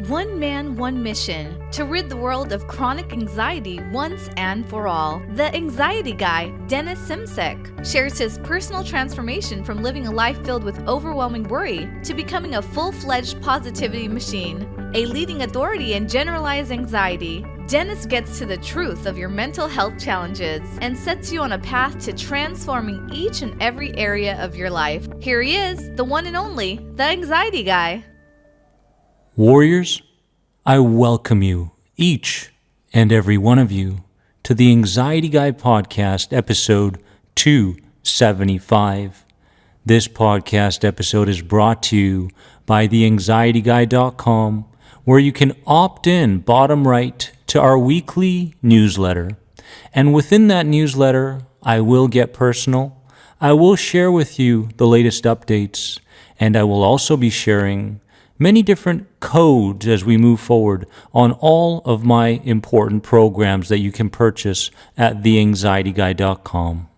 One man, one mission, to rid the world of chronic anxiety once and for all. The Anxiety Guy, Dennis Simsek, shares his personal transformation from living a life filled with overwhelming worry to becoming a full-fledged positivity machine, a leading authority in generalized anxiety. Dennis gets to the truth of your mental health challenges and sets you on a path to transforming each and every area of your life. Here he is, the one and only, the Anxiety Guy. Warriors, I welcome you, each and every one of you, to the Anxiety Guy Podcast, episode 275. This podcast episode is brought to you by theanxietyguy.com, where you can opt in bottom right to our weekly newsletter. And within that newsletter, I will get personal. I will share with you the latest updates, and I will also be sharing many different codes as we move forward on all of my important programs that you can purchase at theanxietyguy.com.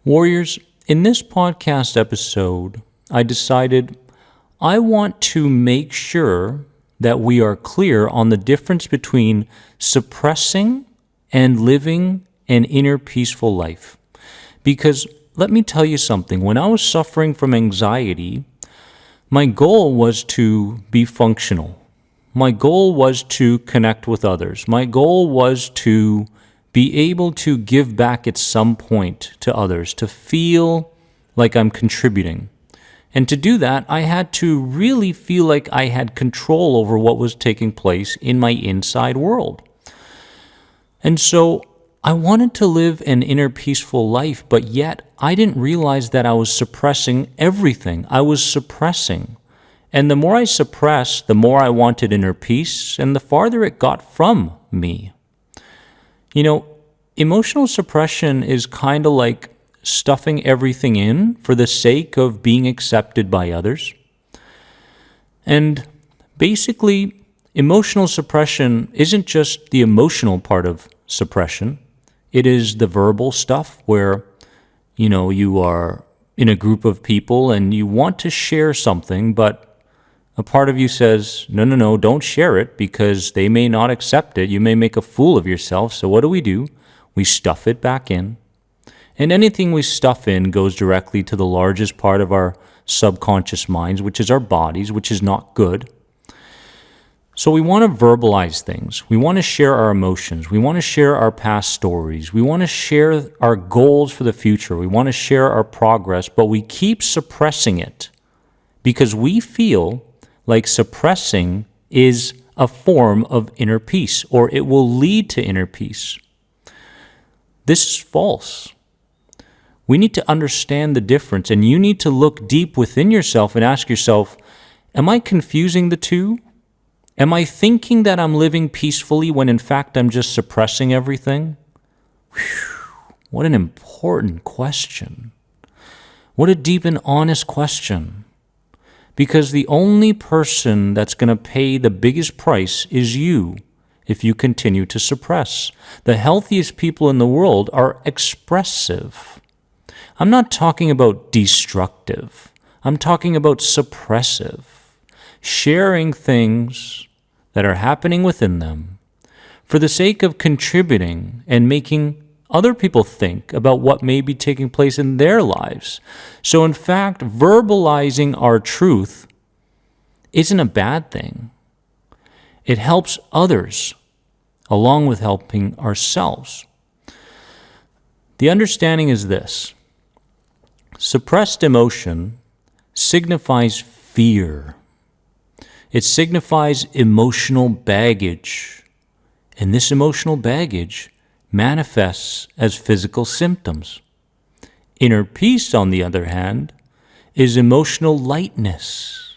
Warriors, in this podcast episode, I decided I want to make sure that we are clear on the difference between suppressing and living an inner peaceful life. Because let me tell you something, when I was suffering from anxiety, my goal was to be functional. My goal was to connect with others. My goal was to be able to give back at some point to others, to feel like I'm contributing. And to do that, I had to really feel like I had control over what was taking place in my inside world. And so I wanted to live an inner peaceful life, but yet I didn't realize that I was suppressing everything. I was suppressing. And the more I suppressed, the more I wanted inner peace, and the farther it got from me. You know, emotional suppression is kind of like stuffing everything in for the sake of being accepted by others. And basically, emotional suppression isn't just the emotional part of suppression. It is the verbal stuff where, you are in a group of people and you want to share something, but a part of you says, no, don't share it because they may not accept it. You may make a fool of yourself. So what do? We stuff it back in. And anything we stuff in goes directly to the largest part of our subconscious minds, which is our bodies, which is not good. So we want to verbalize things. We want to share our emotions. We want to share our past stories. We want to share our goals for the future. We want to share our progress, but we keep suppressing it because we feel like suppressing is a form of inner peace, or it will lead to inner peace. This is false. We need to understand the difference, and you need to look deep within yourself and ask yourself, am I confusing the two? Am I thinking that I'm living peacefully when in fact I'm just suppressing everything? Whew, what an important question. What a deep and honest question. Because the only person that's going to pay the biggest price is you if you continue to suppress. The healthiest people in the world are expressive. I'm not talking about destructive. I'm talking about suppressive. Sharing things that are happening within them for the sake of contributing and making other people think about what may be taking place in their lives. So in fact, verbalizing our truth isn't a bad thing. It helps others along with helping ourselves. The understanding is this: suppressed emotion signifies fear. It signifies emotional baggage, and this emotional baggage manifests as physical symptoms. Inner peace, on the other hand, is emotional lightness,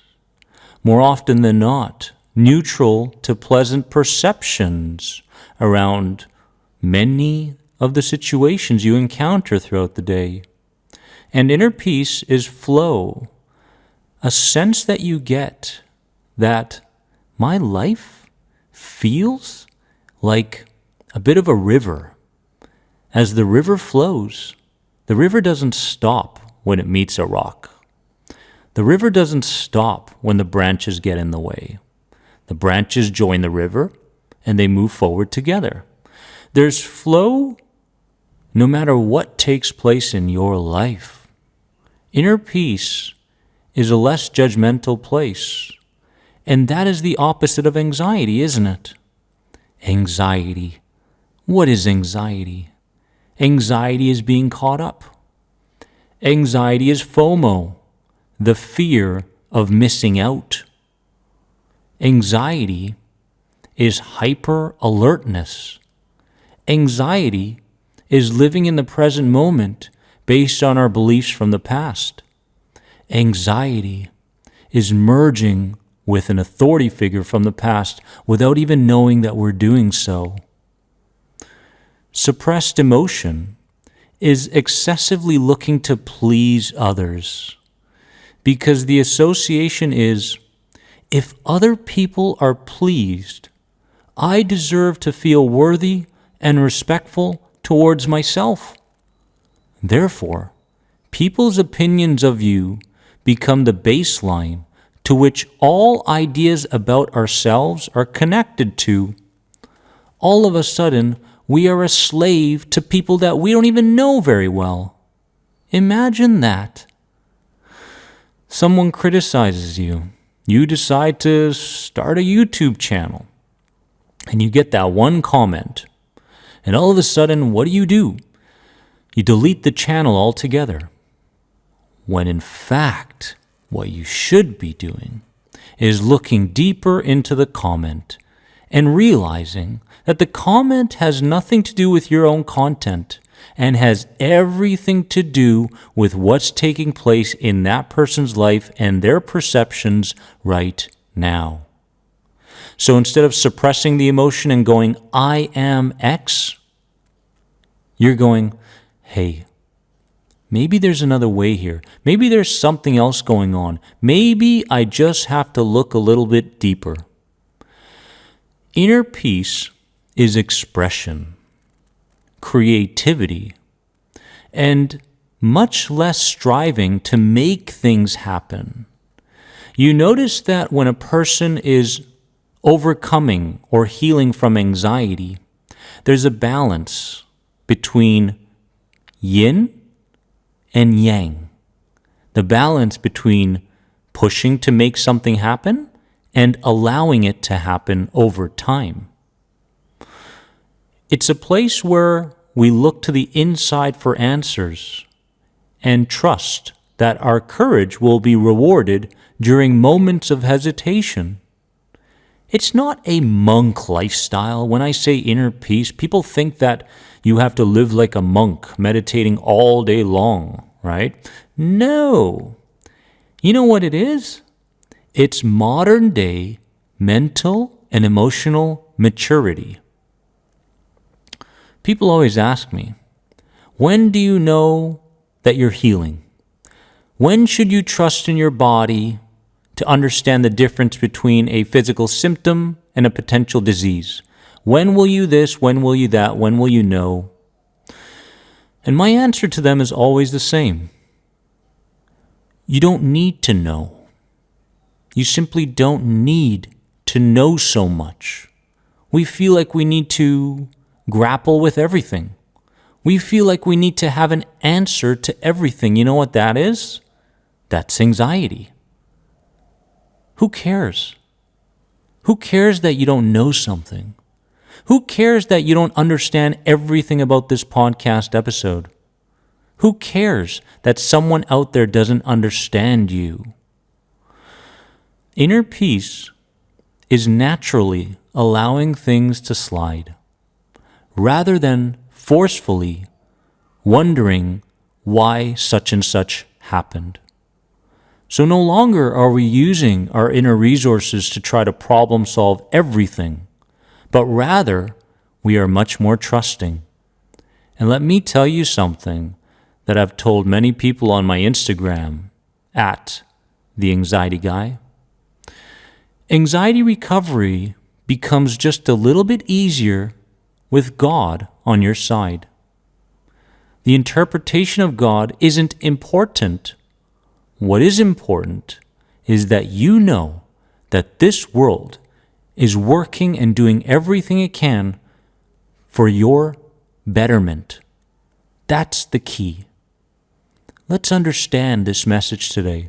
more often than not, neutral to pleasant perceptions around many of the situations you encounter throughout the day. And inner peace is flow, a sense that you get that my life feels like a bit of a river. As the river flows, the river doesn't stop when it meets a rock. The river doesn't stop when the branches get in the way. The branches join the river, and they move forward together. There's flow no matter what takes place in your life. Inner peace is a less judgmental place, and that is the opposite of anxiety, isn't it? Anxiety. What is anxiety? Anxiety is being caught up. Anxiety is FOMO, the fear of missing out. Anxiety is hyper alertness. Anxiety is living in the present moment based on our beliefs from the past. Anxiety is merging with an authority figure from the past without even knowing that we're doing so. Suppressed emotion is excessively looking to please others, because the association is, if other people are pleased, I deserve to feel worthy and respectful towards myself. Therefore, people's opinions of you become the baseline to which all ideas about ourselves are connected to. All of a sudden, we are a slave to people that we don't even know very well. Imagine that. Someone criticizes you. You decide to start a YouTube channel, and you get that one comment. And all of a sudden, what do? You delete the channel altogether. When in fact, what you should be doing is looking deeper into the comment and realizing that the comment has nothing to do with your own content and has everything to do with what's taking place in that person's life and their perceptions right now. So instead of suppressing the emotion and going, I am X, you're going, hey, maybe there's another way here. Maybe there's something else going on. Maybe I just have to look a little bit deeper. Inner peace is expression, creativity, and much less striving to make things happen. You notice that when a person is overcoming or healing from anxiety, there's a balance between yin and yang. The balance between pushing to make something happen and allowing it to happen over time. It's a place where we look to the inside for answers and trust that our courage will be rewarded during moments of hesitation. It's not a monk lifestyle. When I say inner peace, people think that you have to live like a monk, meditating all day long, right? No. You know what it is? It's modern day mental and emotional maturity. People always ask me, when do you know that you're healing? When should you trust in your body to understand the difference between a physical symptom and a potential disease? When will you this? When will you that? When will you know? And my answer to them is always the same. You don't need to know. You simply don't need to know so much. We feel like we need to grapple with everything. We feel like we need to have an answer to everything. You know what that is? That's anxiety. Who cares? Who cares that you don't know something? Who cares that you don't understand everything about this podcast episode? Who cares that someone out there doesn't understand you? Inner peace is naturally allowing things to slide, rather than forcefully wondering why such and such happened. So no longer are we using our inner resources to try to problem solve everything, but rather we are much more trusting. And let me tell you something that I've told many people on my Instagram, @TheAnxietyGuy. Anxiety recovery becomes just a little bit easier with God on your side. The interpretation of God isn't important. What is important is that you know that this world is working and doing everything it can for your betterment. That's the key. Let's understand this message today.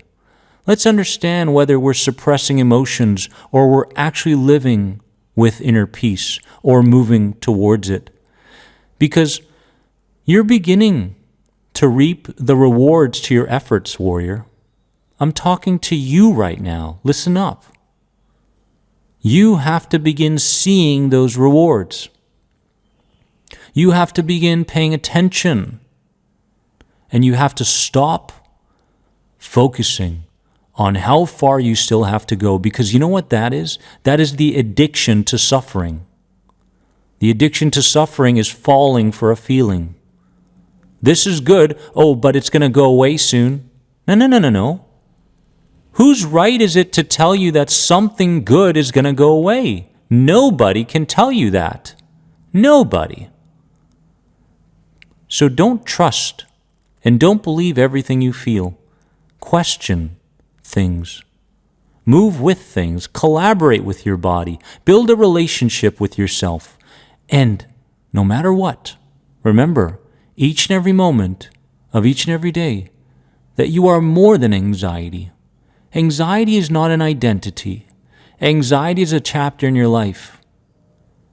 Let's understand whether we're suppressing emotions or we're actually living with inner peace or moving towards it. Because you're beginning to reap the rewards to your efforts, warrior. I'm talking to you right now. Listen up. You have to begin seeing those rewards. You have to begin paying attention. And you have to stop focusing on how far you still have to go. Because you know what that is? That is the addiction to suffering. The addiction to suffering is falling for a feeling. This is good. Oh, but it's going to go away soon. No. Whose right is it to tell you that something good is going to go away? Nobody can tell you that. Nobody. So don't trust and don't believe everything you feel. Question things. Move with things. Collaborate with your body. Build a relationship with yourself. And no matter what, remember, each and every moment of each and every day, that you are more than anxiety. Anxiety is not an identity. Anxiety is a chapter in your life.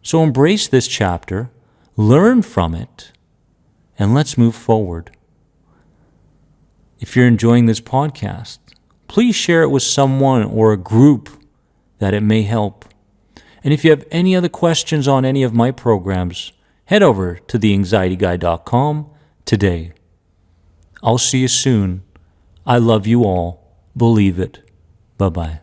So embrace this chapter, learn from it, and let's move forward. If you're enjoying this podcast, please share it with someone or a group that it may help. And if you have any other questions on any of my programs, head over to theanxietyguy.com today. I'll see you soon. I love you all. Believe it. Bye-bye.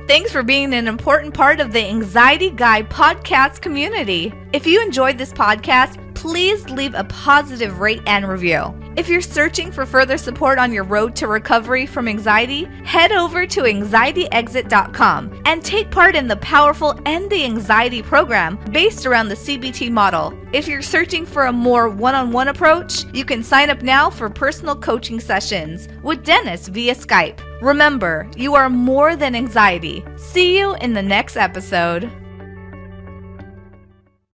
Thanks for being an important part of the Anxiety Guy podcast community. If you enjoyed this podcast, please leave a positive rate and review. If you're searching for further support on your road to recovery from anxiety, head over to anxietyexit.com and take part in the powerful End the Anxiety program based around the CBT model. If you're searching for a more one-on-one approach, you can sign up now for personal coaching sessions with Dennis via Skype. Remember, you are more than anxiety. See you in the next episode.